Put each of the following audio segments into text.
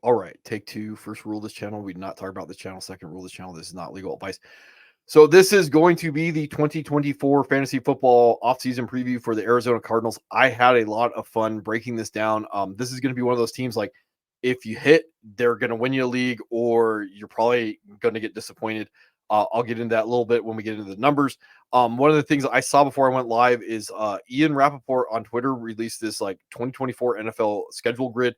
All right, take two. First rule of this channel: we do not talk about this channel. Second rule of this channel: this is not legal advice. So this is going to be the 2024 fantasy football offseason preview for the Arizona Cardinals. I had a lot of fun breaking this down. This is going to be one of those teams like if you hit, they're going to win you a league, or you're probably going to get disappointed. I'll get into that a little bit when we get into the numbers. One of the things I saw before I went live is Ian Rappaport on Twitter released this like 2024 NFL schedule grid.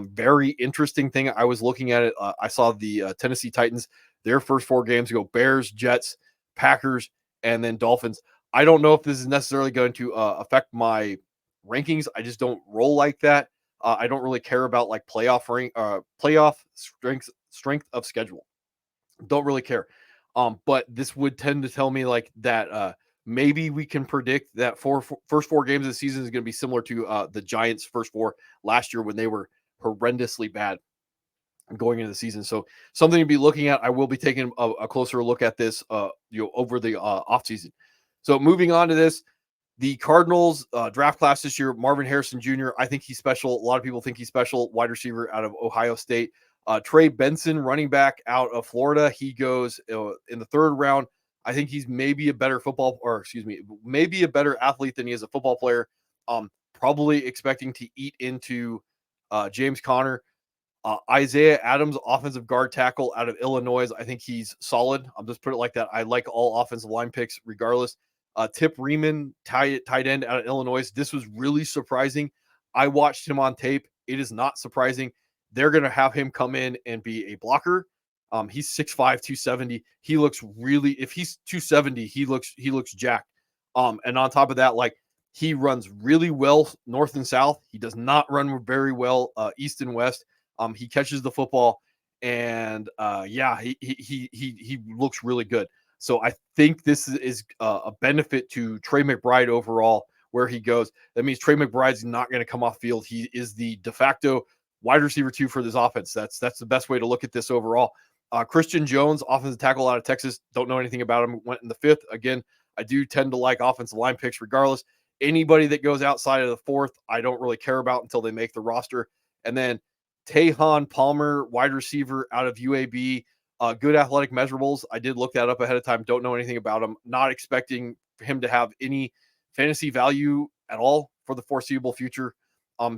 Very interesting thing. I was looking at it. I saw the Tennessee Titans. Their first four games go Bears, Jets, Packers, and then Dolphins. I don't know if this is necessarily going to affect my rankings. I just don't roll like that. I don't really care about like playoff strength of schedule. Don't really care. But this would tend to tell me like that maybe we can predict that first four games of the season is going to be similar to the Giants' first four last year when they were horrendously bad going into the season. So something to be looking at. I will be taking a closer look at this over the offseason. So moving on to this, the Cardinals draft class this year, Marvin Harrison Jr., I think he's special. A lot of people think he's special. Wide receiver out of Ohio State. Trey Benson, running back out of Florida. He goes in the third round. I think he's maybe a better maybe a better athlete than he is a football player. Probably expecting to eat into James Conner. Isaiah Adams, offensive guard tackle out of Illinois. I think he's solid. I'll just put it like that. I like all offensive line picks regardless. Tip Riemann, tight end out of Illinois. This was really surprising. I watched him on tape. It is not surprising. They're going to have him come in and be a blocker. He's 6'5", 270. He looks really, if he's 270, he looks jacked. And on top of that, like he runs really well north and south. He does not run very well east and west. He catches the football, and he looks really good. So I think this is a benefit to Trey McBride overall where he goes. That means Trey McBride's not going to come off field. He is the de facto wide receiver 2 for this offense. That's the best way to look at this overall. Christian Jones, offensive tackle out of Texas. Don't know anything about him. Went in the 5th. Again, I do tend to like offensive line picks regardless. Anybody that goes outside of the 4th, I don't really care about until they make the roster. And then Tejan Palmer, wide receiver out of UAB. Good athletic measurables. I did look that up ahead of time. Don't know anything about him. Not expecting him to have any fantasy value at all for the foreseeable future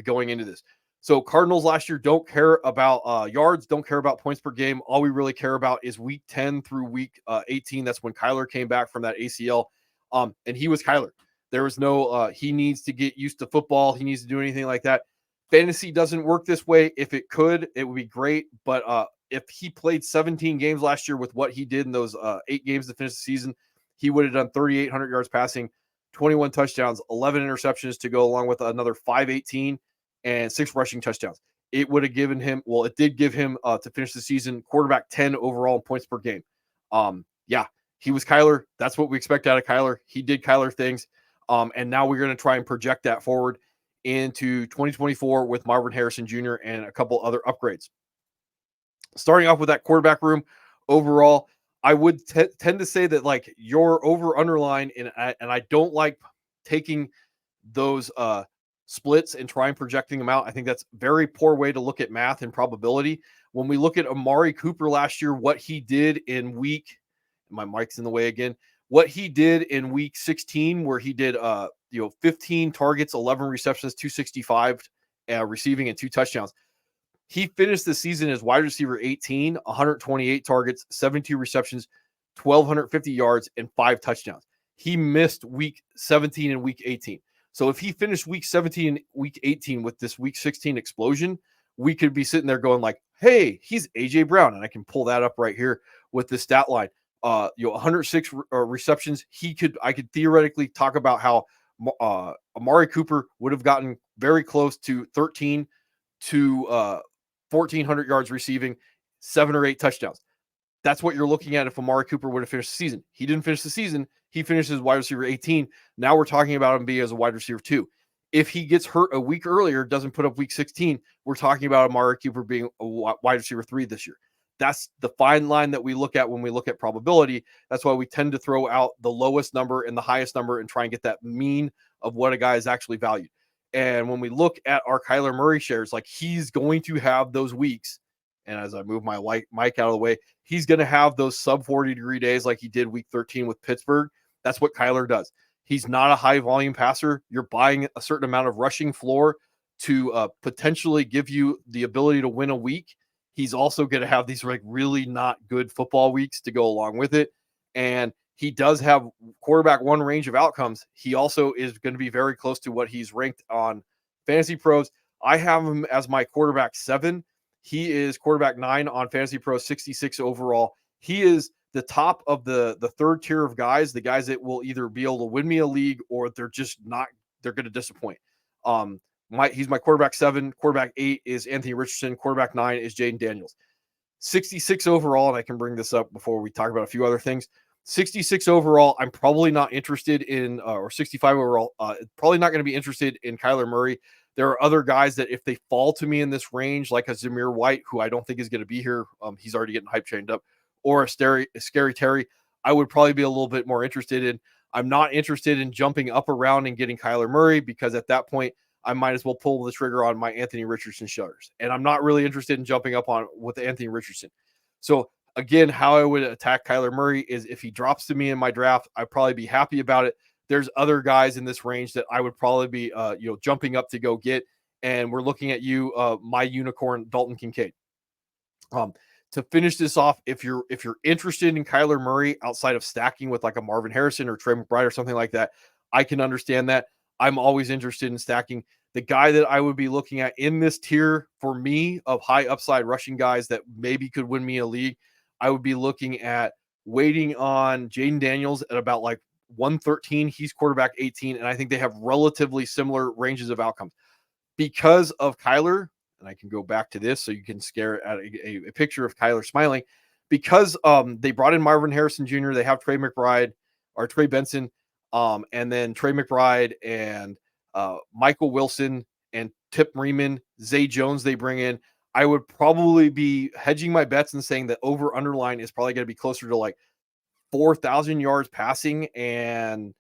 going into this. So Cardinals last year don't care about yards, don't care about points per game. All we really care about is week 10 through week 18. That's when Kyler came back from that ACL. And he was Kyler. There was no, he needs to get used to football. He needs to do anything like that. Fantasy doesn't work this way. If it could, it would be great. But if he played 17 games last year with what he did in those 8 games to finish the season, he would have done 3,800 yards passing, 21 touchdowns, 11 interceptions to go along with another 518 and 6 rushing touchdowns. It would have given him, well, it did give him to finish the season quarterback 10 overall in points per game. He was Kyler. That's what we expect out of Kyler. He did Kyler things. And now we're going to try and project that forward into 2024 with Marvin Harrison Jr. and a couple other upgrades. Starting off with that quarterback room, overall, I would tend to say that like your over underline, and I don't like taking those splits and trying projecting them out. I think that's a very poor way to look at math and probability. When we look at Amari Cooper last year, what he did in my mic's in the way again, what he did in week 16, where he did 15 targets, 11 receptions, 265 receiving, and 2 touchdowns. He finished the season as wide receiver 18, 128 targets, 72 receptions, 1,250 yards, and 5 touchdowns. He missed week 17 and week 18. So if he finished week 17 and week 18 with this week 16 explosion, we could be sitting there going like, hey, he's A.J. Brown. And I can pull that up right here with the stat line. 106 receptions. I could theoretically talk about how Amari Cooper would have gotten very close to 13 to 1,400 yards receiving, 7 or 8 touchdowns. That's what you're looking at if Amari Cooper would have finished the season. He didn't finish the season. He finished as wide receiver 18. Now we're talking about him being as a wide receiver 2. If he gets hurt a week earlier, doesn't put up week 16, we're talking about Amari Cooper being a wide receiver 3 this year. That's the fine line that we look at when we look at probability. That's why we tend to throw out the lowest number and the highest number and try and get that mean of what a guy is actually valued. And when we look at our Kyler Murray shares, like he's going to have those weeks and as I move my mic out of the way, he's going to have those sub 40-degree days like he did week 13 with Pittsburgh. That's what Kyler does. He's not a high volume passer. You're buying a certain amount of rushing floor to potentially give you the ability to win a week. He's also going to have these like really not good football weeks to go along with it. And he does have quarterback one range of outcomes. He also is going to be very close to what he's ranked on Fantasy Pros. I have him as my quarterback 7. He is quarterback 9 on Fantasy Pros, 66 overall. He is the top of the third tier of guys, the guys that will either be able to win me a league or they're just not, they're going to disappoint. He's my quarterback 7. Quarterback 8 is Anthony Richardson. Quarterback 9 is Jaden Daniels. 66 overall, and I can bring this up before we talk about a few other things. 66 overall, I'm probably not interested in, or 65 overall, probably not going to be interested in Kyler Murray. There are other guys that if they fall to me in this range, like a Zamir White, who I don't think is going to be here. He's already getting hype chained up, or a Scary Terry, I would probably be a little bit more interested in. I'm not interested in jumping up around and getting Kyler Murray because at that point, I might as well pull the trigger on my Anthony Richardson shutters. And I'm not really interested in jumping up on with Anthony Richardson. So again, how I would attack Kyler Murray is if he drops to me in my draft, I'd probably be happy about it. There's other guys in this range that I would probably be, jumping up to go get. And we're looking at you, my unicorn, Dalton Kincaid. To finish this off, if you're interested in Kyler Murray outside of stacking with like a Marvin Harrison or Trey McBride or something like that, I can understand that. I'm always interested in stacking. The guy that I would be looking at in this tier for me of high upside rushing guys that maybe could win me a league, I would be looking at waiting on Jaden Daniels at about like 113. He's quarterback 18, and I think they have relatively similar ranges of outcomes. Because of Kyler, and I can go back to this so you can stare at a picture of Kyler smiling, because they brought in Marvin Harrison Jr., they have Trey McBride or Trey Benson, and then Trey McBride and Michael Wilson and Tip Freeman, Zay Jones they bring in. I would probably be hedging my bets and saying that over underline is probably going to be closer to like 4,000 yards passing and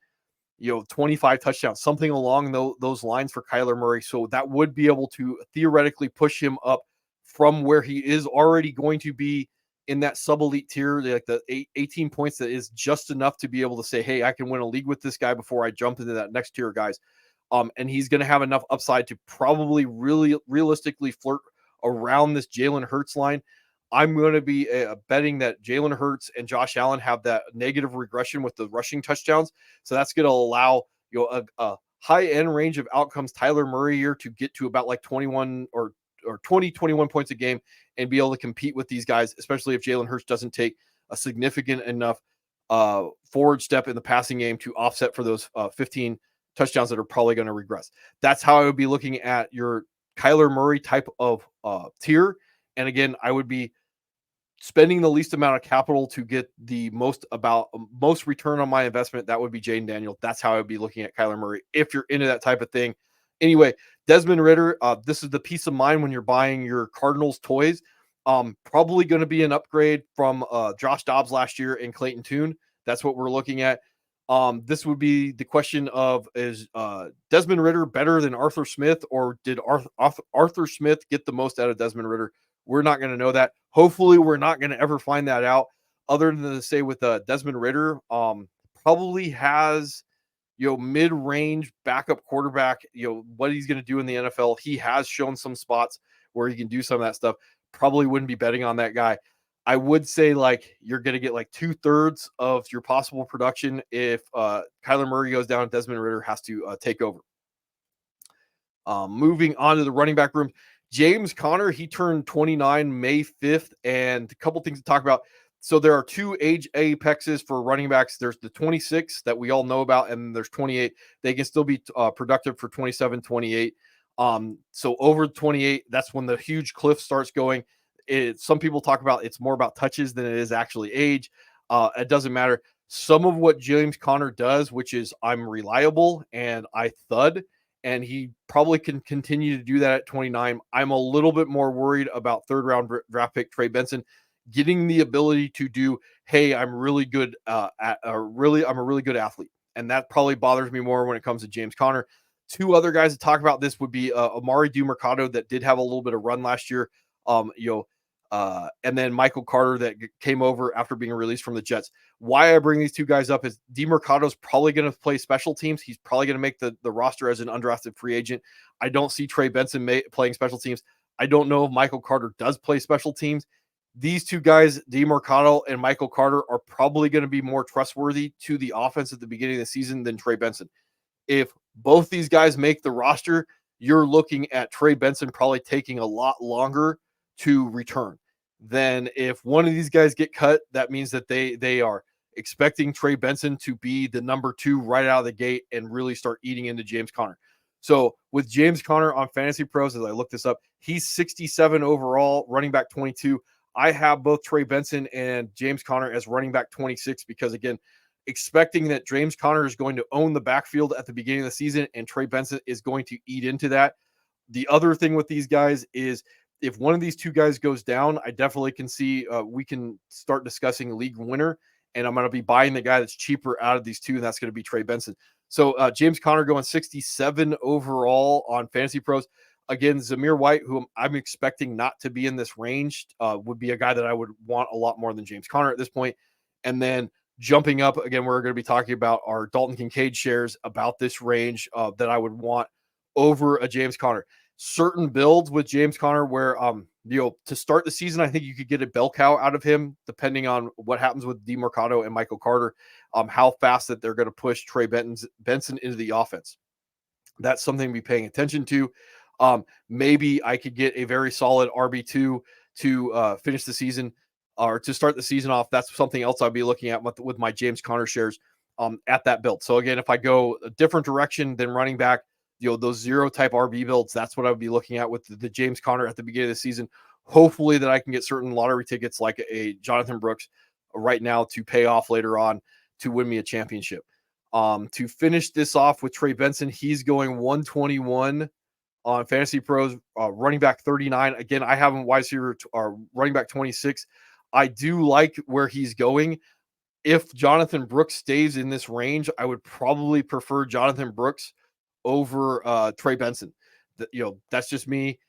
25 touchdowns, something along those lines for Kyler Murray. So that would be able to theoretically push him up from where he is already going to be in that sub-elite tier, like the 18 points that is just enough to be able to say, hey, I can win a league with this guy before I jump into that next tier, guys. And he's going to have enough upside to probably really realistically flirt around this Jalen Hurts line. I'm going to be betting that Jalen Hurts and Josh Allen have that negative regression with the rushing touchdowns. So that's going to allow a high-end range of outcomes Tyler Murray here to get to about like 21 or 20, 21 points a game and be able to compete with these guys, especially if Jalen Hurts doesn't take a significant enough forward step in the passing game to offset for those 15 touchdowns that are probably going to regress. That's how I would be looking at your Kyler Murray type of tier. And again, I would be spending the least amount of capital to get the most return on my investment. That would be Jaden Daniels. That's how I would be looking at Kyler Murray if you're into that type of thing. Anyway, Desmond Ridder, this is the peace of mind when you're buying your Cardinals toys. Probably going to be an upgrade from Josh Dobbs last year and Clayton Tune. That's what we're looking at. This would be the question of, is Desmond Ridder better than Arthur Smith, or did Arthur Smith get the most out of Desmond Ridder? We're not going to know that. Hopefully, we're not going to ever find that out, other than to say with Desmond Ridder, probably has mid-range backup quarterback, what he's going to do in the NFL. He has shown some spots where he can do some of that stuff. Probably wouldn't be betting on that guy. I would say like you're going to get like 2/3 of your possible production if Kyler Murray goes down and Desmond Ridder has to take over. Moving on to the running back room, James Conner, he turned 29 May 5th, and a couple things to talk about. So there are two age apexes for running backs. There's the 26 that we all know about, and there's 28. They can still be productive for 27, 28. So over 28, that's when the huge cliff starts going. Some people talk about it's more about touches than it is actually age. It doesn't matter. Some of what James Conner does, which is I'm reliable and I thud, and he probably can continue to do that at 29. I'm a little bit more worried about third-round draft pick Trey Benson getting the ability to do, hey, I'm really good I'm a really good athlete. And that probably bothers me more when it comes to James Conner. Two other guys to talk about this would be Amari DiMercado, that did have a little bit of run last year. and then Michael Carter that came over after being released from the Jets. Why I bring these two guys up is DeMercado's probably going to play special teams. He's probably going to make the roster as an undrafted free agent. I don't see Trey Benson playing special teams. I don't know if Michael Carter does play special teams. These two guys, DeMercado and Michael Carter, are probably going to be more trustworthy to the offense at the beginning of the season than Trey Benson. If both these guys make the roster, you're looking at Trey Benson probably taking a lot longer to return. Then if one of these guys get cut, that means that they are expecting Trey Benson to be the number 2 right out of the gate and really start eating into James Conner. So with James Conner on Fantasy Pros, as I look this up, he's 67 overall, running back 22. I have both Trey Benson and James Conner as running back 26 because, again, expecting that James Conner is going to own the backfield at the beginning of the season and Trey Benson is going to eat into that. The other thing with these guys is if one of these two guys goes down, I definitely can see we can start discussing league winner, and I'm going to be buying the guy that's cheaper out of these two, and that's going to be Trey Benson. So James Conner going 67 overall on Fantasy Pros. Again, Zamir White, who I'm expecting not to be in this range, would be a guy that I would want a lot more than James Conner at this point. And then jumping up, again, we're going to be talking about our Dalton Kincaid shares about this range that I would want over a James Conner. Certain builds with James Conner where, to start the season, I think you could get a bell cow out of him, depending on what happens with DeMercado and Michael Carter, how fast that they're going to push Trey Benson into the offense. That's something to be paying attention to. Maybe I could get a very solid RB2 to finish the season or to start the season off. That's something else I'll be looking at with my James Conner shares at that build. So again, if I go a different direction than running back, those 0 type RB builds, that's what I would be looking at with the James Conner at the beginning of the season. Hopefully that I can get certain lottery tickets like a Jonathan Brooks right now to pay off later on to win me a championship. To finish this off with Trey Benson, he's going 121 on Fantasy Pros, running back 39. Again, I have him wide receiver running back 26. I do like where he's going. If Jonathan Brooks stays in this range, I would probably prefer Jonathan Brooks over Trey Benson. That's just me.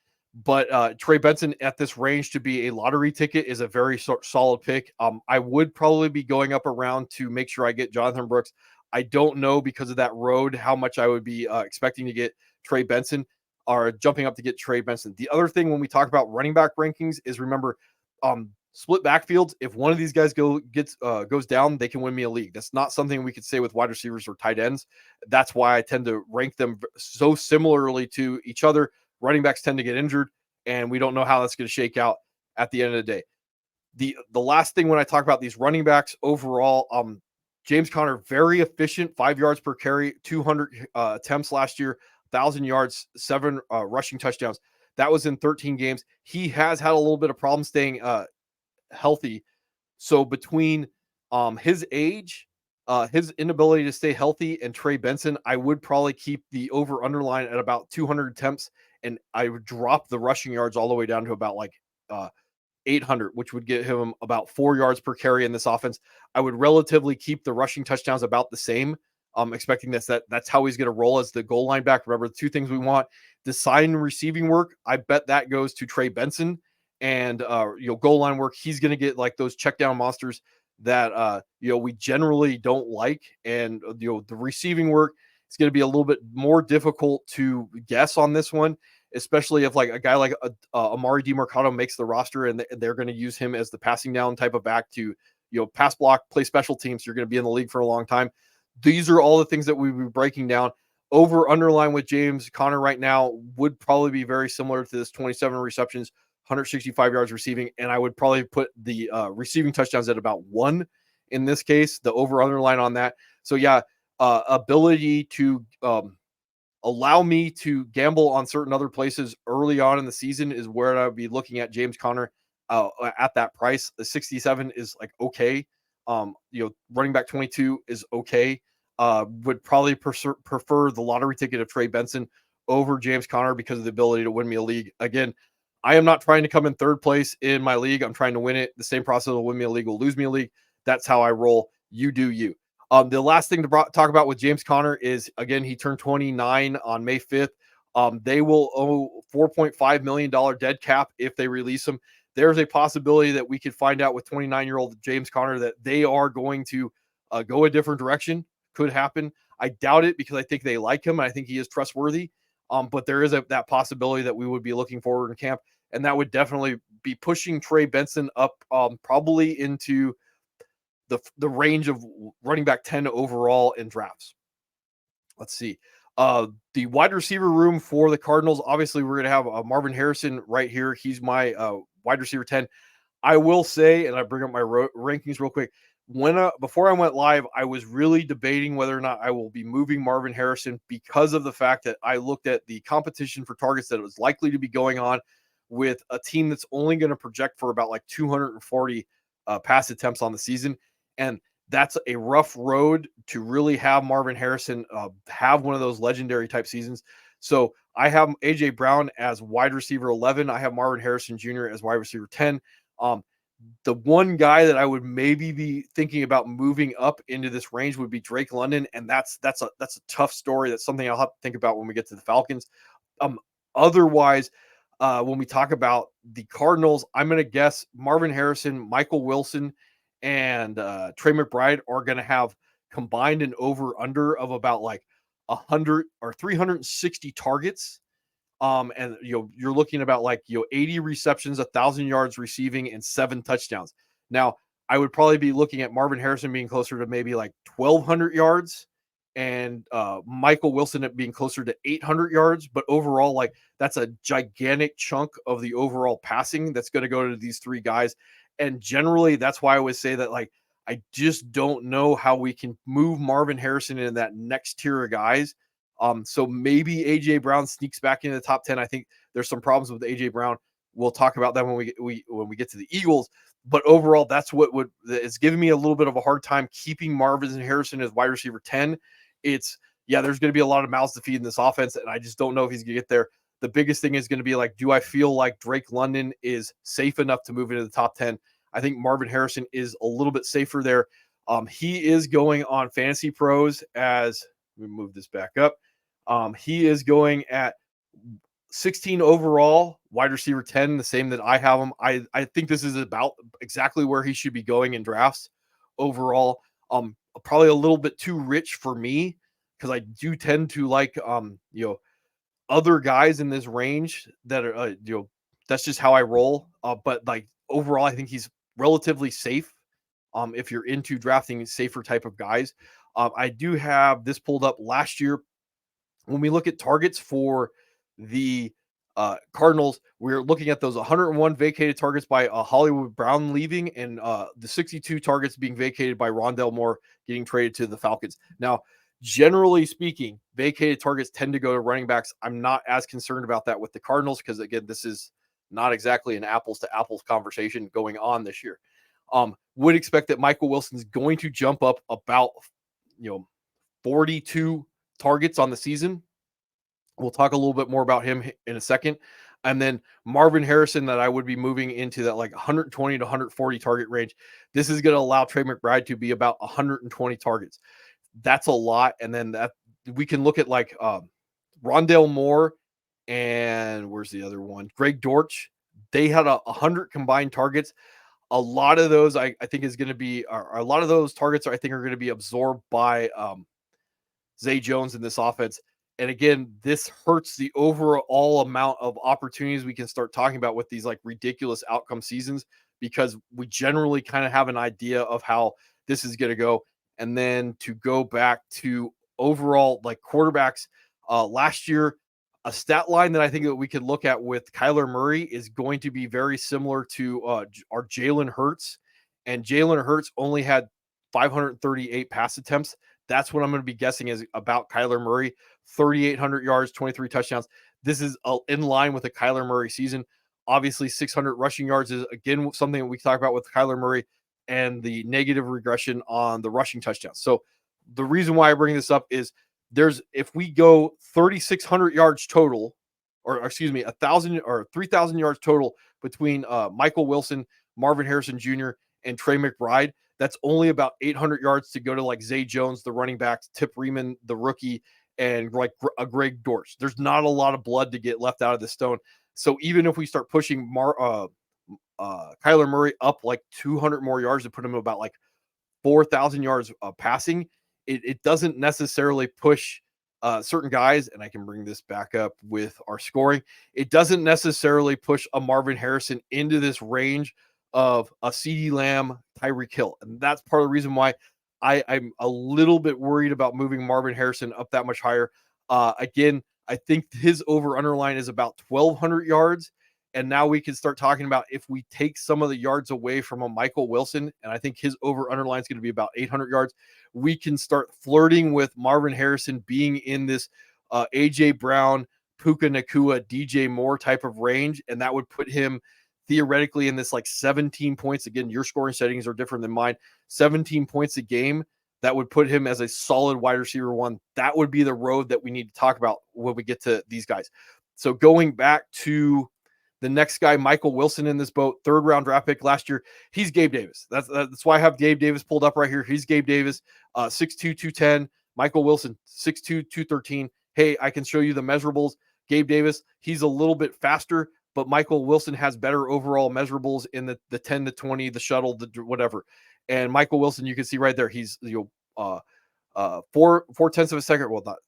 But Trey Benson at this range to be a lottery ticket is a very solid pick. I would probably be going up around to make sure I get Jonathan Brooks. I don't know because of that road how much I would be expecting to get Trey Benson or jumping up to get Trey Benson. The other thing when we talk about running back rankings is remember split backfields. If one of these guys goes down, they can win me a league. That's not something we could say with wide receivers or tight ends. That's why I tend to rank them so similarly to each other. Running backs tend to get injured, and we don't know how that's going to shake out at the end of the day. The last thing when I talk about these running backs overall, James Conner, very efficient, 5 yards per carry, 200 attempts last year, 1,000 yards, 7 rushing touchdowns. That was in 13 games. He has had a little bit of problem staying healthy. So between his age, his inability to stay healthy, and Trey Benson, I would probably keep the over underline at about 200 attempts, and I would drop the rushing yards all the way down to about 800, which would get him about 4 yards per carry in this offense. I would relatively keep the rushing touchdowns about the same. Expecting that's how he's going to roll as the goal line back. Remember the 2 things we want: design receiving work. I bet that goes to Trey Benson, and goal line work. He's going to get like those check down monsters that we generally don't like, and the receiving work is going to be a little bit more difficult to guess on this one, especially if like a guy like Amari DeMercado makes the roster and they're going to use him as the passing down type of back to pass block, play special teams. You're going to be in the league for a long time. These are all the things that we'll be breaking down. Over underline with James Conner right now would probably be very similar to this: 27 receptions, 165 yards receiving, and I would probably put the receiving touchdowns at about 1 in this case, the over underline on that. So yeah, ability to allow me to gamble on certain other places early on in the season is where I would be looking at James Conner at that price. The 67 is like okay. Running back 22 is okay. Would probably prefer the lottery ticket of Trey Benson over James Conner because of the ability to win me a league. Again, I am not trying to come in 3rd place in my league. I'm trying to win it. The same process will win me a league, will lose me a league. That's how I roll. You do you. The last thing to talk about with James Conner is, again, he turned 29 on May 5th. They will owe $4.5 million dead cap if they release him. there's a possibility that we could find out with 29-year-old James Conner that they are going to go a different direction. Could happen. I doubt it because I think they like him. And I think he is trustworthy. But there is that possibility that we would be looking forward in camp. And that would definitely be pushing Trey Benson up probably into the range of running back 10 overall in drafts. Let's see. The wide receiver room for the Cardinals, obviously we're going to have Marvin Harrison right here. He's my wide receiver 10. I will say, and I bring up my rankings real quick. Before I went live, I was really debating whether or not I will be moving Marvin Harrison because of the fact that I looked at the competition for targets that was likely to be going on with a team that's only going to project for about like 240 pass attempts on the season. And that's a rough road to really have Marvin Harrison have one of those legendary type seasons. So I have AJ Brown as wide receiver 11. I have Marvin Harrison Jr. as wide receiver 10. The one guy that I would maybe be thinking about moving up into this range would be Drake London, and that's a tough story. That's something I'll have to think about when we get to the Falcons. Otherwise, when we talk about the Cardinals, I'm going to guess Marvin Harrison, Michael Wilson, and Trey McBride are going to have combined an over-under of about like 100 or 360 targets. And you're looking about like 80 receptions, 1,000 yards receiving, and 7 touchdowns. Now, I would probably be looking at Marvin Harrison being closer to maybe like 1,200 yards, and Michael Wilson at being closer to 800 yards. But overall, like that's a gigantic chunk of the overall passing that's going to go to these 3 guys. And generally, that's why I would say that like I just don't know how we can move Marvin Harrison into that next tier of guys. So maybe AJ Brown sneaks back into the top 10. I think there's some problems with AJ Brown. We'll talk about that when we get to the Eagles. But overall, that's it's giving me a little bit of a hard time keeping Marvin Harrison as wide receiver 10. There's going to be a lot of mouths to feed in this offense, and I just don't know if he's going to get there. The biggest thing is going to be like, do I feel like Drake London is safe enough to move into the top 10? I think Marvin Harrison is a little bit safer there. He is going on Fantasy Pros as we move this back up. He is going at 16 overall, wide receiver 10, the same that I have him. I think this is about exactly where he should be going in drafts overall. Probably a little bit too rich for me because I do tend to like other guys in this range that are that's just how I roll. But like overall, I think he's relatively safe. If you're into drafting safer type of guys, I do have this pulled up last year. When we look at targets for the Cardinals, we're looking at those 101 vacated targets by Hollywood Brown leaving and the 62 targets being vacated by Rondale Moore getting traded to the Falcons. Now, generally speaking, vacated targets tend to go to running backs. I'm not as concerned about that with the Cardinals because, again, this is not exactly an apples to apples conversation going on this year. Would expect that Michael Wilson is going to jump up about 42 targets on the season. We'll talk a little bit more about him in a second. And then Marvin Harrison, that I would be moving into that like 120 to 140 target range. This is going to allow Trey McBride to be about 120 targets. That's a lot. And then that we can look at like Rondale Moore and where's the other one? Greg Dortch. They had 100 combined targets. A lot of those I think is going to be, a lot of those targets I think are going to be absorbed by Zay Jones in this offense. And again, this hurts the overall amount of opportunities we can start talking about with these like ridiculous outcome seasons, because we generally kind of have an idea of how this is going to go. And then to go back to overall like quarterbacks last year, a stat line that I think that we could look at with Kyler Murray is going to be very similar to our Jalen Hurts. And Jalen Hurts only had 538 pass attempts. That's what I'm going to be guessing is about Kyler Murray. 3,800 yards, 23 touchdowns. This is in line with a Kyler Murray season. Obviously, 600 rushing yards is, again, something that we talk about with Kyler Murray, and the negative regression on the rushing touchdowns. So the reason why I bring this up is if we go 3,600 yards total, or excuse me, 1,000 or 3,000 yards total between Michael Wilson, Marvin Harrison Jr., and Trey McBride, that's only about 800 yards to go to like Zay Jones, the running backs, Tip Riemann, the rookie, and like a Greg Dortch. There's not a lot of blood to get left out of the stone. So even if we start pushing Kyler Murray up like 200 more yards to put him about like 4,000 yards passing. It doesn't necessarily push certain guys, and I can bring this back up with our scoring. It doesn't necessarily push a Marvin Harrison into this range of a CeeDee Lamb, Tyreek Hill. And that's part of the reason why I'm a little bit worried about moving Marvin Harrison up that much higher. Again, I think his over underline is about 1,200 yards. And now we can start talking about if we take some of the yards away from a Michael Wilson, and I think his over underline is going to be about 800 yards, we can start flirting with Marvin Harrison being in this A.J. Brown, Puka Nacua, DJ Moore type of range. And that would put him theoretically in this like 17 points. Again, your scoring settings are different than mine. 17 points a game. That would put him as a solid wide receiver one. That would be the road that we need to talk about when we get to these guys. So going back to the next guy, Michael Wilson, in this boat, 3rd round draft pick last year. He's Gabe Davis. That's why I have Gabe Davis pulled up right here. He's Gabe Davis, 6'2", 210. Michael Wilson, 6'2", 213. Hey, I can show you the measurables. Gabe Davis, he's a little bit faster, but Michael Wilson has better overall measurables in the 10 to 20, the shuttle, the whatever. And Michael Wilson, you can see right there, he's 4/10 of a second. Well, not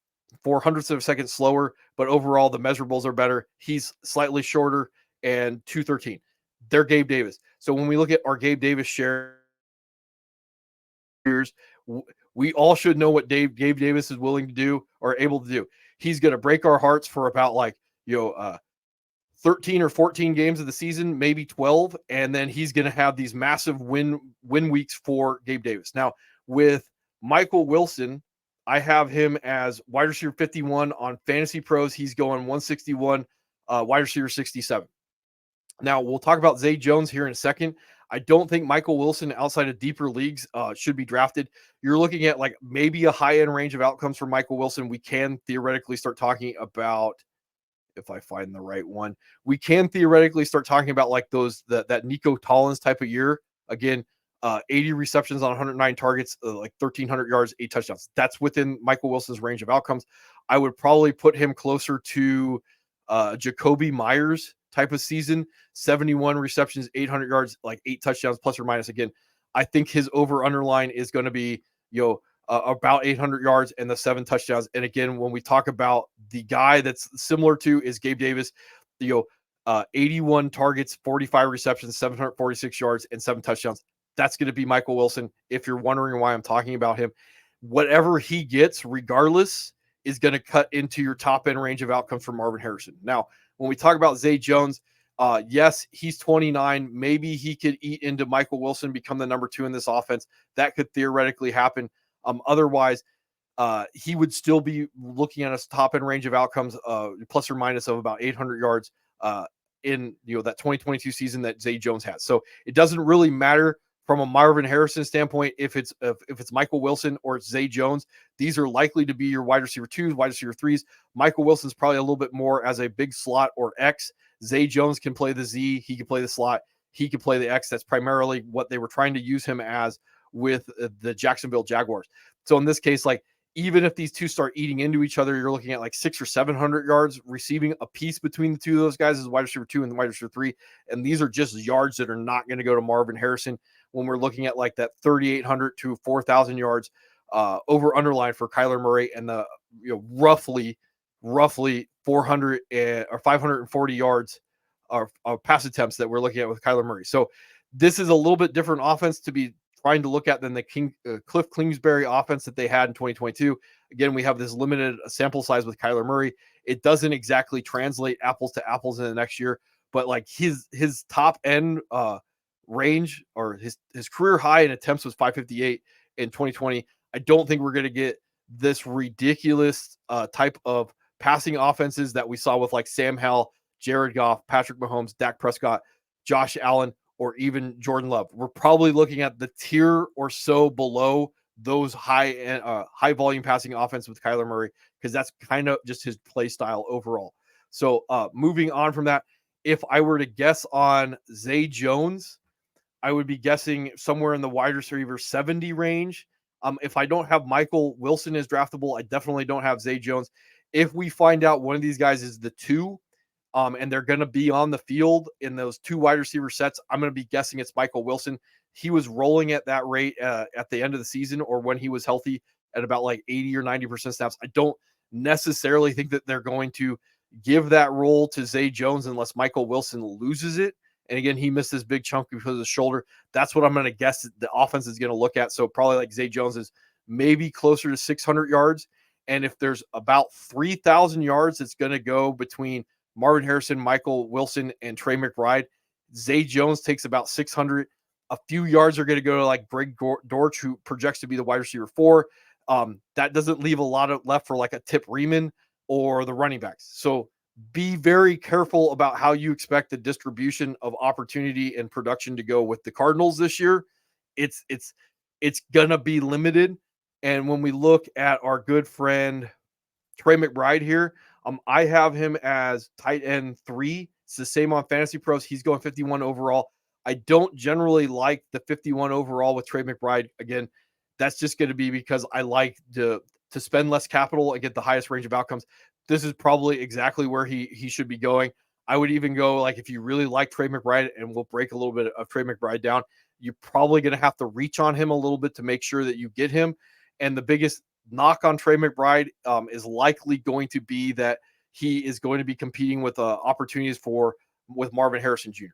400ths of a second slower, but overall the measurables are better. He's slightly shorter and 213. They're Gabe Davis. So when we look at our Gabe Davis shares, we all should know what Gabe Davis is willing to do or able to do. He's going to break our hearts for about 13 or 14 games of the season, maybe 12, and then he's going to have these massive win weeks for Gabe Davis. Now, with Michael Wilson, I have him as wide receiver 51 on Fantasy Pros. He's going 161, wide receiver 67. Now, we'll talk about Zay Jones here in a second. I don't think Michael Wilson outside of deeper leagues should be drafted. You're looking at like maybe a high-end range of outcomes for Michael Wilson. We can theoretically start talking about, if I find the right one, we can theoretically start talking about like that Nico Collins type of year. Again, 80 receptions on 109 targets, like 1,300 yards, 8 touchdowns. That's within Michael Wilson's range of outcomes. I would probably put him closer to Jacoby Myers type of season, 71 receptions, 800 yards, like 8 touchdowns, plus or minus. Again, I think his over underline is going to be, about 800 yards and the 7 touchdowns. And again, when we talk about the guy that's similar to is Gabe Davis, 81 targets, 45 receptions, 746 yards, and 7 touchdowns. That's going to be Michael Wilson. If you're wondering why I'm talking about him, whatever he gets, regardless, is going to cut into your top end range of outcomes for Marvin Harrison. Now, when we talk about Zay Jones, yes, he's 29. Maybe he could eat into Michael Wilson, become the number 2 in this offense. That could theoretically happen. Otherwise, he would still be looking at a top end range of outcomes, plus or minus of about 800 yards in that 2022 season that Zay Jones has. So it doesn't really matter from a Marvin Harrison standpoint if it's Michael Wilson or it's Zay Jones. These are likely to be your wide receiver 2s, wide receiver 3s. Michael Wilson's probably a little bit more as a big slot or X. Zay Jones can play the Z. He can play the slot. He can play the X. That's primarily what they were trying to use him as with the Jacksonville Jaguars. So in this case, like even if these two start eating into each other, you're looking at like 600 or 700 yards receiving a piece between the two of those guys as wide receiver 2 and the wide receiver 3. And these are just yards that are not going to go to Marvin Harrison when we're looking at like that 3,800 to 4,000 yards over underline for Kyler Murray and the roughly 400 or 540 yards of pass attempts that we're looking at with Kyler Murray. So this is a little bit different offense to be trying to look at than the Cliff Kingsbury offense that they had in 2022. Again, we have this limited sample size with Kyler Murray. It doesn't exactly translate apples to apples in the next year, but like his top end range or his career high in attempts was 558 in 2020. I don't think we're going to get this ridiculous type of passing offenses that we saw with like Sam Howell, Jared Goff, Patrick Mahomes, Dak Prescott, Josh Allen, or even Jordan Love. We're probably looking at the tier or so below those high volume passing offense with Kyler Murray, because that's kind of just his play style overall. So moving on from that, if I were to guess on Zay Jones, I would be guessing somewhere in the wide receiver 70 range. If I don't have Michael Wilson as draftable, I definitely don't have Zay Jones. If we find out one of these guys is the 2, and they're going to be on the field in those 2 wide receiver sets. I'm going to be guessing it's Michael Wilson. He was rolling at that rate at the end of the season, or when he was healthy, at about like 80 or 90% snaps. I don't necessarily think that they're going to give that role to Zay Jones unless Michael Wilson loses it. And again, he missed this big chunk because of the shoulder. That's what I'm going to guess the offense is going to look at. So probably like Zay Jones is maybe closer to 600 yards. And if there's about 3,000 yards, it's going to go between Marvin Harrison, Michael Wilson, and Trey McBride. Zay Jones takes about 600. A few yards are going to go to like Greg Dortch, who projects to be the wide receiver 4. That doesn't leave a lot of left for like a Tip Riemann or the running backs. So be very careful about how you expect the distribution of opportunity and production to go with the Cardinals this year. It's gonna be limited. And when we look at our good friend Trey McBride here, I have him as tight end 3. It's the same on Fantasy Pros. He's going 51 overall. I don't generally like the 51 overall with Trey McBride. Again, that's just going to be because I like to spend less capital and get the highest range of outcomes. This is probably exactly where he should be going. I would even go like if you really like Trey McBride, and we'll break a little bit of Trey McBride down, you're probably going to have to reach on him a little bit to make sure that you get him. And the biggest knock on Trey McBride is likely going to be that he is going to be competing with opportunities with Marvin Harrison Jr.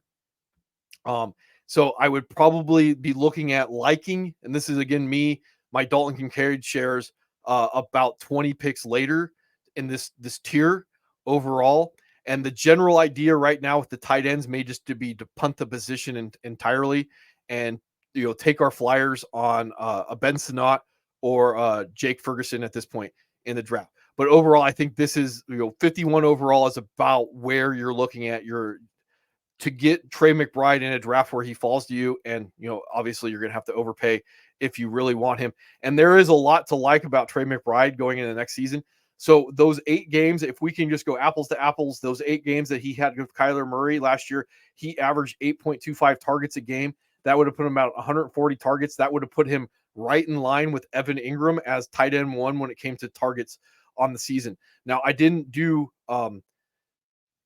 So I would probably be looking at liking, and this is again my Dalton Kincaid shares about 20 picks later in this tier overall. And the general idea right now with the tight ends may just to punt the position entirely, and take our flyers on a Ben Sinnott or Jake Ferguson at this point in the draft. But overall, I think this is 51 overall is about where you're looking at to get Trey McBride in a draft where he falls to you. And, obviously you're going to have to overpay if you really want him. And there is a lot to like about Trey McBride going into the next season. So those 8 games, if we can just go apples to apples, those 8 games that he had with Kyler Murray last year, he averaged 8.25 targets a game. That would have put him about 140 targets. That would have put him right in line with Evan Ingram as tight end 1 when it came to targets on the season. Now, I didn't do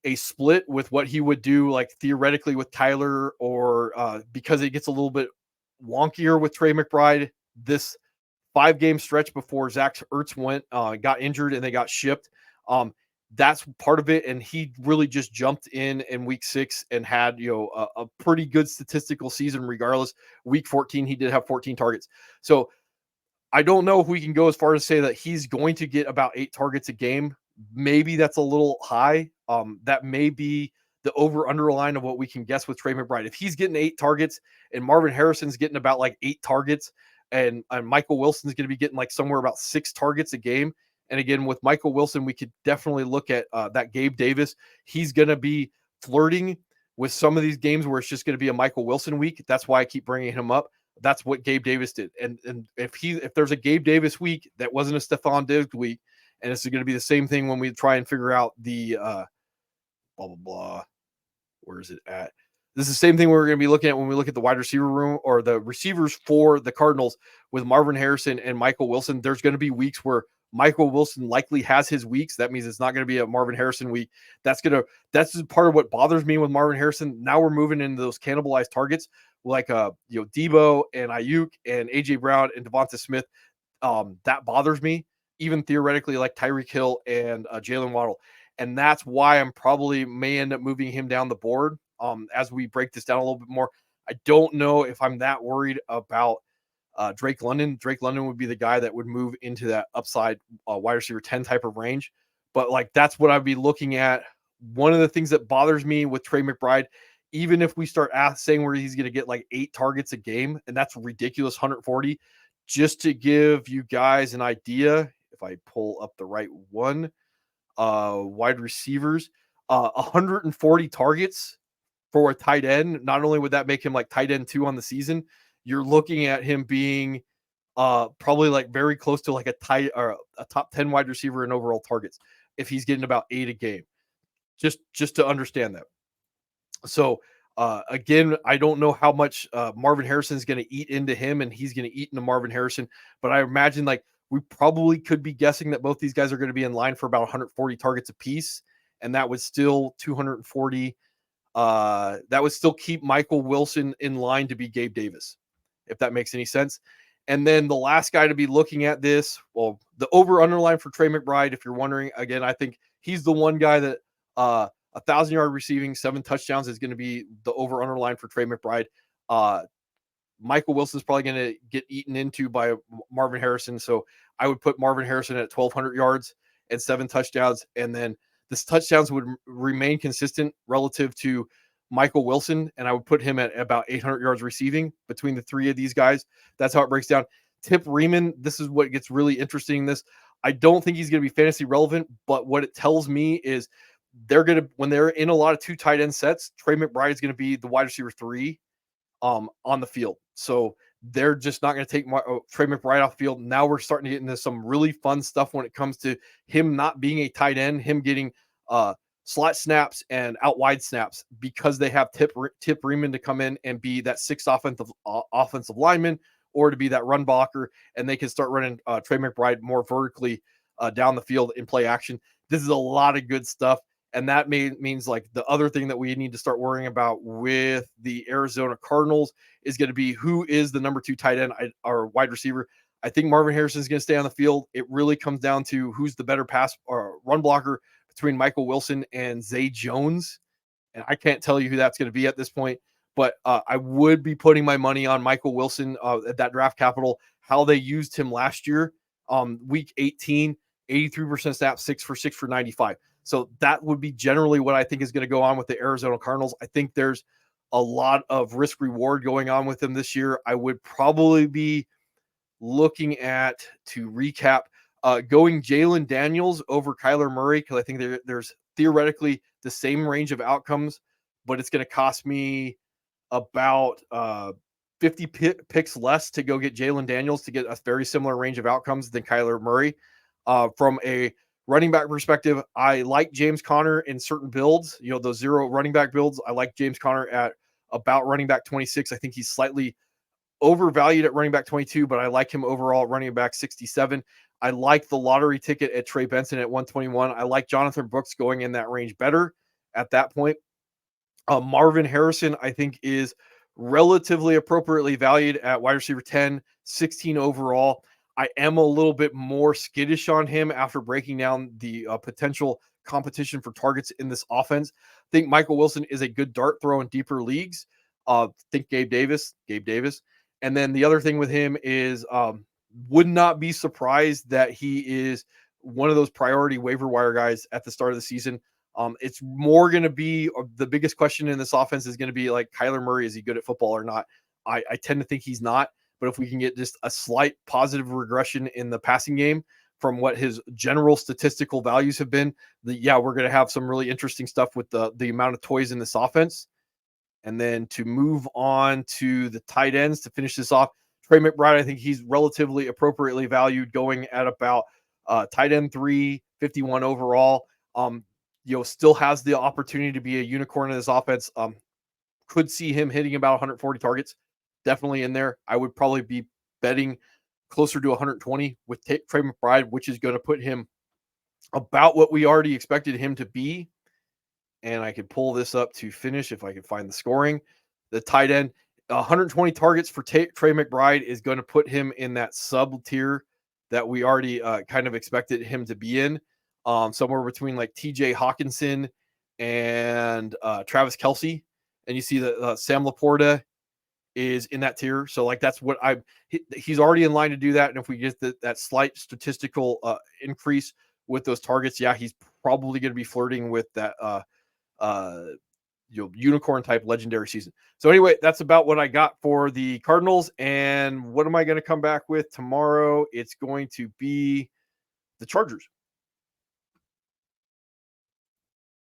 a split with what he would do, like theoretically with Kyler, or because it gets a little bit wonkier with Trey McBride. This 5-game stretch before Zach Ertz got injured and they got shipped. That's part of it. And he really just jumped in week 6 and had, a pretty good statistical season regardless. Week 14, he did have 14 targets. So I don't know if we can go as far as say that he's going to get about 8 targets a game. Maybe that's a little high. That may be the over underline of what we can guess with Trey McBride. If he's getting 8 targets and Marvin Harrison's getting about like 8 targets, and Michael Wilson's going to be getting like somewhere about 6 targets a game. And again, with Michael Wilson, we could definitely look at that Gabe Davis. He's going to be flirting with some of these games where it's just going to be a Michael Wilson week. That's why I keep bringing him up. That's what Gabe Davis did. And if there's a Gabe Davis week that wasn't a Stephon Diggs week, and it's going to be the same thing when we try and figure out the blah, blah, blah. Where is it at? This is the same thing we're going to be looking at when we look at the wide receiver room or the receivers for the Cardinals with Marvin Harrison and Michael Wilson. There's going to be weeks where Michael Wilson likely has his weeks. That means it's not going to be a Marvin Harrison week. That's part of what bothers me with Marvin Harrison. Now we're moving into those cannibalized targets like Debo and Ayuk and AJ Brown and Devonta Smith. That bothers me, even theoretically, like Tyreek Hill and Jalen Waddle. And that's why I'm probably may end up moving him down the board as we break this down a little bit more. I don't know if I'm that worried about Drake London. Drake London would be the guy that would move into that upside wide receiver 10 type of range. But like that's what I'd be looking at. One of the things that bothers me with Trey McBride, even if we start saying where he's going to get like 8 targets a game, and that's ridiculous, 140, just to give you guys an idea, if I pull up the right one, wide receivers, 140 targets for a tight end. Not only would that make him like tight end 2 on the season, you're looking at him being probably like very close to like a top 10 wide receiver in overall targets if he's getting about 8 a game. Just to understand that. So again, I don't know how much Marvin Harrison is going to eat into him and he's going to eat into Marvin Harrison, but I imagine like we probably could be guessing that both these guys are going to be in line for about 140 targets apiece. and that would still 240. That would still keep Michael Wilson in line to be Gabe Davis, if that makes any sense. And then the last guy to be looking at this, well, the over underline for Trey McBride, if you're wondering, again, I think he's the one guy that 1,000-yard receiving, 7 touchdowns is going to be the over underline for Trey McBride. Michael Wilson's probably going to get eaten into by Marvin Harrison. So I would put Marvin Harrison at 1,200 yards and 7 touchdowns. And then the touchdowns would remain consistent relative to Michael Wilson. And I would put him at about 800 yards receiving between the 3 of these guys. That's how it breaks down. Tip Riemann, this is what gets really interesting in this. I don't think he's going to be fantasy relevant, but what it tells me is they're going to, when they're in a lot of 2 tight end sets, Trey McBride is going to be the wide receiver 3 on the field. So they're just not going to take Trey McBride off the field. Now we're starting to get into some really fun stuff when it comes to him not being a tight end, him getting slot snaps and out wide snaps because they have Tip Riemann to come in and be that 6th offensive lineman or to be that run blocker, and they can start running Trey McBride more vertically down the field in play action. This is a lot of good stuff. And that means like the other thing that we need to start worrying about with the Arizona Cardinals is going to be who is the number 2 tight end or wide receiver. I think Marvin Harrison is going to stay on the field. It really comes down to who's the better pass or run blocker between Michael Wilson and Zay Jones. And I can't tell you who that's going to be at this point, but I would be putting my money on Michael Wilson at that draft capital, how they used him last year. Week 18, 83% snap, 6 for 6 for 95. So that would be generally what I think is going to go on with the Arizona Cardinals. I think there's a lot of risk reward going on with them this year. I would probably be looking at, to recap, going Jalen Daniels over Kyler Murray, because I think there's theoretically the same range of outcomes, but it's going to cost me about 50 picks less to go get Jalen Daniels to get a very similar range of outcomes than Kyler Murray. From a running back perspective, I like James Conner in certain builds, those 0 running back builds. I like James Conner at about running back 26. I think he's slightly overvalued at running back 22, but I like him overall running back 67. I like the lottery ticket at Trey Benson at 121. I like Jonathan Brooks going in that range better at that point. Marvin Harrison, I think, is relatively appropriately valued at wide receiver 10, 16 overall. I am a little bit more skittish on him after breaking down the potential competition for targets in this offense. I think Michael Wilson is a good dart throw in deeper leagues. Think Gabe Davis. And then the other thing with him is would not be surprised that he is one of those priority waiver wire guys at the start of the season. It's more going to be the biggest question in this offense is going to be like Kyler Murray. Is he good at football or not? I tend to think he's not. But if we can get just a slight positive regression in the passing game from what his general statistical values have been, we're going to have some really interesting stuff with the amount of toys in this offense. And then to move on to the tight ends to finish this off, Trey McBride, I think he's relatively appropriately valued going at about tight end 3, 51 overall. Still has the opportunity to be a unicorn in this offense. Could see him hitting about 140 targets. Definitely in there. I would probably be betting closer to 120 with Trey McBride, which is going to put him about what we already expected him to be. And I could pull this up to finish if I could find the scoring. The tight end, 120 targets for Trey McBride is going to put him in that sub tier that we already kind of expected him to be in, somewhere between like TJ Hawkinson and Travis Kelce. And you see that Sam Laporta is in that tier. So like, that's what he's already in line to do that. And if we get that slight statistical increase with those targets, he's probably going to be flirting with that unicorn type legendary season. So anyway, that's about what I got for the Cardinals. And what am I going to come back with tomorrow? It's going to be the Chargers.